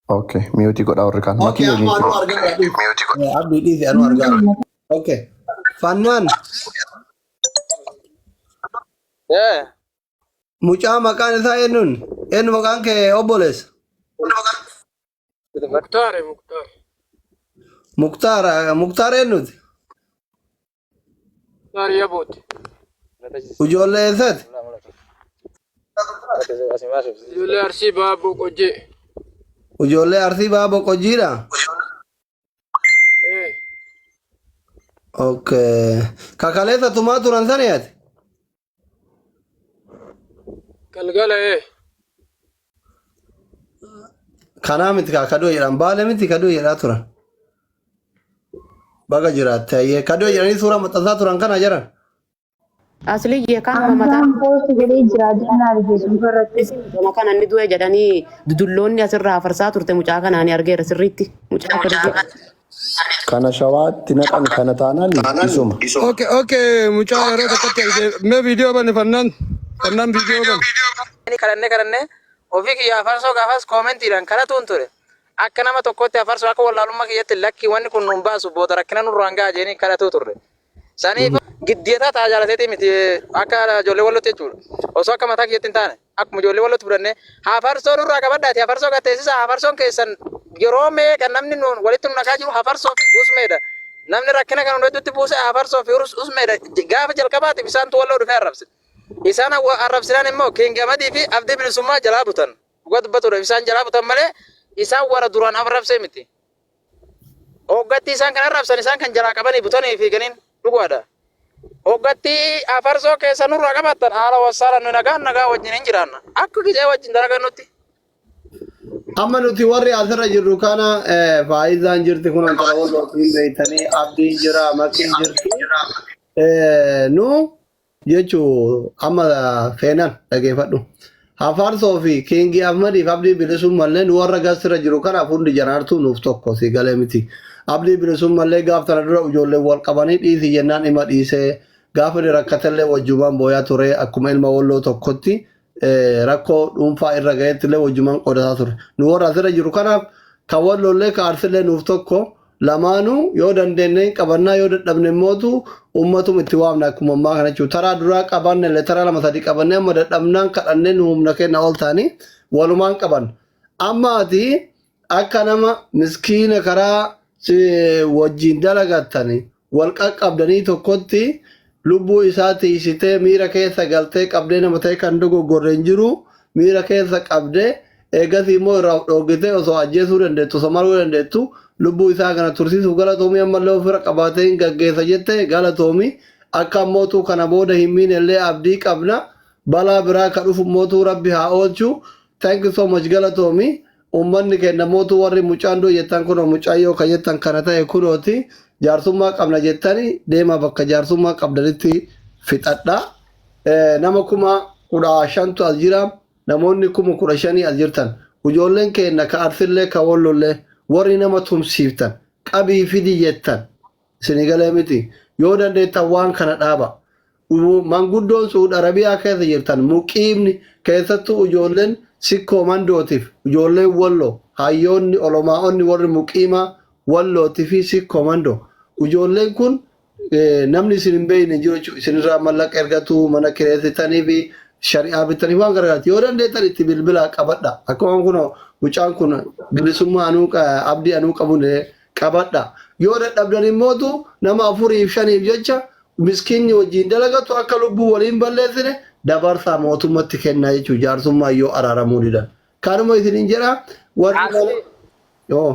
Okay, mute godha warri kaan. Okay, amma anu argaa abdii dhiise anu argaa. Okay. Fannaan mucaa maqaan isaa eenyuun? Eenyu maqaan kee obboleessa? Muktaar eenyuti? Ijoollee eessaati? Ijoollee Arsii Baaboo Qojjee. Ijoollee Arsii Baaboo Qojjiidha? Okay. Kakaleessa tumaa turan saniyaati? Galgala Kanaa miti kadoo jedhan baale miti kadoo jedhaa turan. Baga jiraatte kadoo jedhanii suura maxxansaa turan kana jiran. Asli kan mataan poosti jedhee jira jennaan argeessu irratti kan inni du'e jedhanii dudulloonni asirraa farsaa turte mucaa kanaan argeera sirriitti mucaa Kana shawaatti naqan kana taanaan isuma. Okay, mucaa yeroo tokkotti mee viidiyoo banne fannaan viidiyoo banne. Kadhanne ofii kiyyaa farsoo gaafas koomentiidhaan kadhatuun ture. Akka nama tokkotti afarsoo akka wallaalummaa kiyyatti lakki wanni kun nun baasu booda rakkina nurraan gahaa jeenii kadhatuu turre. Saniif giddeetaa taa jaalateeti miti akka ijoollee wallootti jechuudha. Osoo akka mataa kiyyatti hin taane akkuma ijoollee wallootti fudhannee hafarsoo nurraa qabadhaati hafarsoo gatteessisa hafarsoon keessan yeroo meeqa namni walitti nu nagaa jiru hafarsoo fi usmeedha. Namni rakkina kan hundeetti buuse hafarsoo fi usmeedha. Gaafa jalqabaatiif isaan walloo dhufee arrabse. Isaan arrabsinaan immoo Kingamadii fi Abdii Bilisummaa jalaa butan. Dhugaa dubbatuudhaaf isaan jalaa butan malee isaan warra duraan arrabsee miti. Hoggatti isaan kan arrabsan isaan kan jalaa qabanii butanii fiiganiin dhugaadha. Hoggatti afarsoo keessa nurraa qabattan haala wassaalan nu nagaa wajjin hin jiraanna. Akka gizee wajjin dalagan nuti. Amma nuti warri asirra jirru kana faayidaan jirti kun antara wallootiin beeytanii abdiin jira makiin jirti. Nu jechuu amma feenan dhageeffadhu. Hafarsoo fi Kiingii Ahmadiif Abdii Bilisummallee nu warra gasirra jiru kanaaf hundi jaraartuu nuuf tokko si galee miti. Abdii Bilisummallee gaaf tana dura ijoollee wal qabanii dhiisi jennaan ima dhiisee gaafa inni rakkatellee wajjumaan booyaa ture akkuma ilma walloo tokkotti rakkoo dhuunfaa irra gaheettillee wajjumaan qodataa ture. Nu warra asirra jiru kanaaf kan walloollee ka arsillee nuuf tokko lamaanuu yoo dandeenye qabannaa yoo dadhabne mootu ummatum itti waamna akkuma ammaa kana jechuudha. Taraa duraa qabanne taraa lama sadii qabannee amma dadhabnaan kadhannee nu humna kenna ol taanii walumaan qaban. Amma ati akka nama miskiina karaa wajjin dalagattanii wal qaqqabdanii tokkotti lubbuu isaa tiisitee miira keessa galtee qabdee nama ta'e kan dogoggorreen jiru miira keessa qabdee eegas immoo irraa dhoogitee osoo ajjeesuu dandeettu osoo maruu dandeettu lubbuu isaa kana tursiisuuf galatoomii ammallee ofirra qabaatee hin gaggeessa jette galatoomii akka mootuu kana booda hin miinellee abdii qabna balaa biraa ka dhufu mootuu rabbi haa oolchu thank you so much galatoomii ummanni kenna mootuu warri mucaan doo jettan kunoo mucaayyoo ka jettan kana ta'e kunooti jaarsummaa qabna jettani deema bakka jaarsummaa qabdanitti fixadha nama 15,000 as jira namoonni 15,000 as jirtan ijoolleen kenna ka arsillee ka wallollee warri nama tumsiiftan qabii fidi jettan sinigalee miti yoo dandeettan waan kana dhaaba manguddoon Suud Arabiyaa keessa jirtan muqiimni keessattuu ijoolleen sikkoo mandootiif ijoolleen walloo hayyoonni olomaa'onni warri muqiimaa wallootii fi sikkoo mandoo ijoolleen kun namni isin hin beeyne jiru isinirraa mallaqa ergatu mana kireessitanii fi shari'aa bitanii waan gargaarti yoo dandeettan itti bilbilaa qabadha akkuma kun mucaan kun bilisummaa abdii anuu qabuun qabadha yoo dadhabdan immootu nama 4-5 jecha miskiinni wajjin dalagatu akka lubbuu waliin balleessine dabarsaa mootummatti kennaa jechuudha jaarsummaa yoo araaramuu didan kanuma isinin jedha warri yoo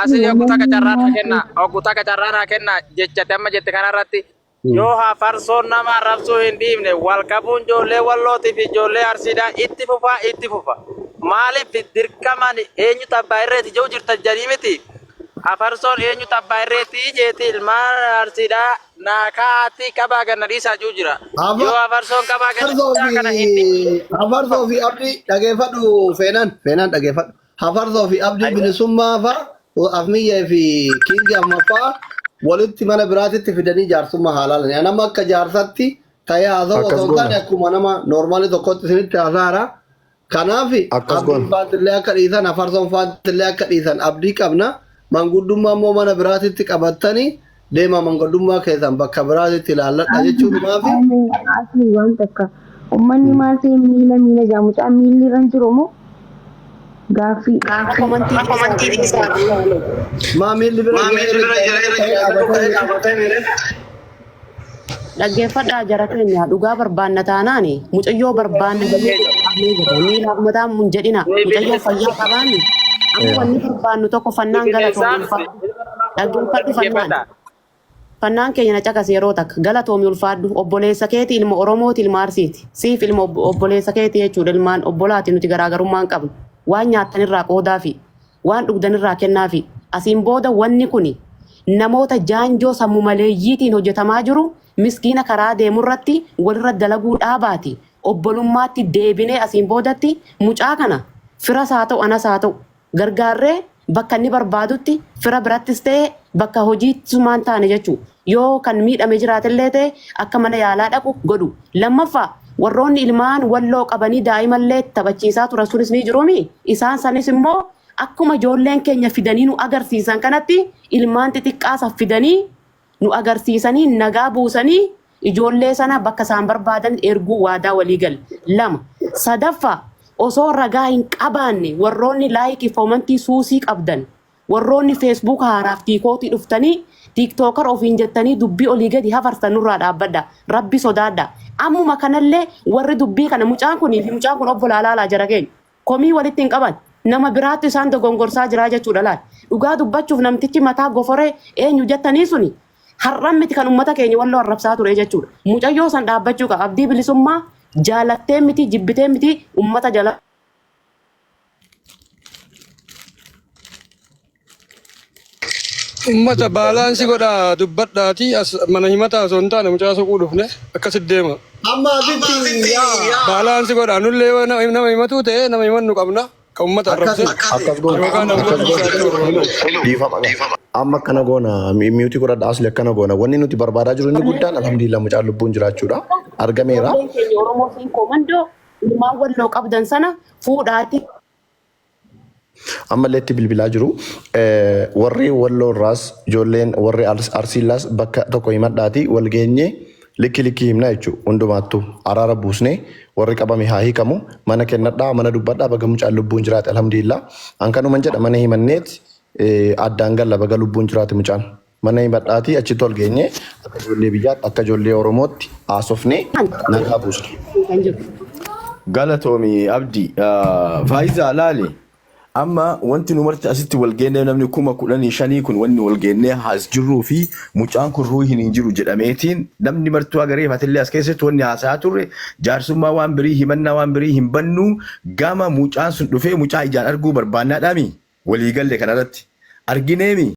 Asii oggutaa qacarraa kenna jechate amma jette kanarratti yoo hafarsoon nama arrabsuu hin dhiifne wal qabuun ijoollee wallootii fi ijoollee arsiidhaa itti fufa maaliif dirqaman eenyu tabbaa irreeti jiru jirtan jedhanii miti hafarsoon eenyu tabbaa irreeti jeeti ilmaan arsiidhaa naakaatti qabaa ganna dhiisaa jiru jira yoo hafarsoon qabaa ganna kana hindi hafarsoo fi abdii dhageeffadhu feenan dhageeffadhu hafarsoo fi abdii bilisummaa fa'a afmiyyaa fi Kiingii ammaffaa walitti mana biraatitti fidanii jaarsummaa haalaalan. Nama akka jaarsatti ta'ee haasa'u osoo hin taane akkuma nama noormaali tokkotti isinitti haasaara Kanaafi abdiin faantillee akka dhiisan afarsoon faantillee akka dhiisan abdii qabna manguddummaa immoo mana biraatitti qabattanii deema manguddummaa keessan bakka biraatitti ilaalladha jechuun maafi. Asli waan takka ummanni maal ta'e miila jaamucaa miilli irra jiru moo gaaffii maa miilli bira dhaggeeffadhaa jara keenya dhugaa barbaanna taanaani mucayyoo barbaanna miila mataa mun jedhina mucayyoo fayyaa qabaanni amma wanni barbaannu tokko fannaan galatoomii dhaggeeffadhu fannaan keenya na caqas yeroo takka galatoomii ulfaadhu obboleessa keeti ilma Oromooti ilma Arsiiti siif ilma obboleessa keeti jechuudha ilmaan obbolaati nuti garaagarummaan qabnu waan nyaatanirraa qoodaa fi waan dhugdanirraa kennaa fi asiin booda wanni kuni namoota jaanjoo sammuu maleeyyiitiin hojjetamaa jiru miskiina karaa deemurratti walirra dalaguu dhaabaati obbolummaatti deebinee asiin boodatti mucaa kana fira haa ta'u anas haa ta'u gargaarree bakka inni barbaadutti fira birattis ta'e bakka hojiittumaan taane jechuu yoo kan miidhame jiraatillee ta'e akka mana yaalaa dhaqu godhu lammaffaa warroonni ilmaan walloo qabanii daa'imallee taphachiisaa turan sunis ni jiruumi isaan sanis immoo akkuma ijoolleen keenya fidanii nu agarsiisan kanatti ilmaan xixiqqaasa fidanii nu agarsiisanii nagaa buusanii ijoollee sana bakka isaan barbaadan erguu waadaa walii gal lama sadaffaa osoo ragaa hin qabaanne warroonni laayikii foomantii suusii qabdan warroonni feesbuuk haaraaf tiikootii dhuftanii tiiktookar ofiin jettanii dubbii olii gadi hafarsan nurraa dhaabbadha rabbi sodaadha ammuma kanallee warri dubbii kana mucaan kunii fi mucaan kun obbo laalaalaa jara keenya komii walitti hin qaban nama biraatti isaan dogongorsaa jiraa jechuudha laal dhugaa dubbachuuf namtichi mataa goforee eenyu jettanii suni har'an miti kan ummata keenya walloo arrabsaa ture jechuudha mucayyoo san dhaabbachuu qaba abdii bilisummaa jaalattee miti jibbitee miti ummata jala ummata baalaansi godha dubbadhaati as mana himataa osoo hin taane mucaa soquu dhufne akkasit deema amma asitti baalaansi godha nullee nama himatuu ta'e nama himannu qabna kan ummata arrabse amma akkana goona miyuutii godhadha asli akkana goona wanni nuti barbaadaa jiru inni guddaan alhamdulillah mucaan lubbuun jiraachuudha argameera Oromoo siin komandoo ilmaan walloo qabdan sana fuudhaati ammallee itti bilbilaa jiru warri walloo irraas ijoolleen warri arsiillaas bakka tokko himadhaati wal geenye likki himna jechuudha hundumaattuu araara buusnee warri qabame haa hiikamu mana kennadhaa mana dubbadhaa baga mucaan lubbuun jiraate alhamdulillah hankanuman jedha mana himanneeti addaan galla baga lubbuun jiraate mucaan mana himadhaati achitti ol geenye akka ijoollee biyyaatti akka ijoollee Oromootti haasofnee nagaa buusne. Galatoomi Abdii Faayisaa laali. Amma wanti numarti asitti wal geennee namni 15,000 kun wanni wal geennee haas jirruu fi mucaan kun ruuhiin hin jiru jedhameetiin namni martuu agaree fatillee as keessatti wanni haasaa turre jaarsummaa waan birii himannaa waan birii hin bannu gama mucaan sun dhufee mucaa ijaan arguu barbaannaadhaami walii galle kanarratti argineemi.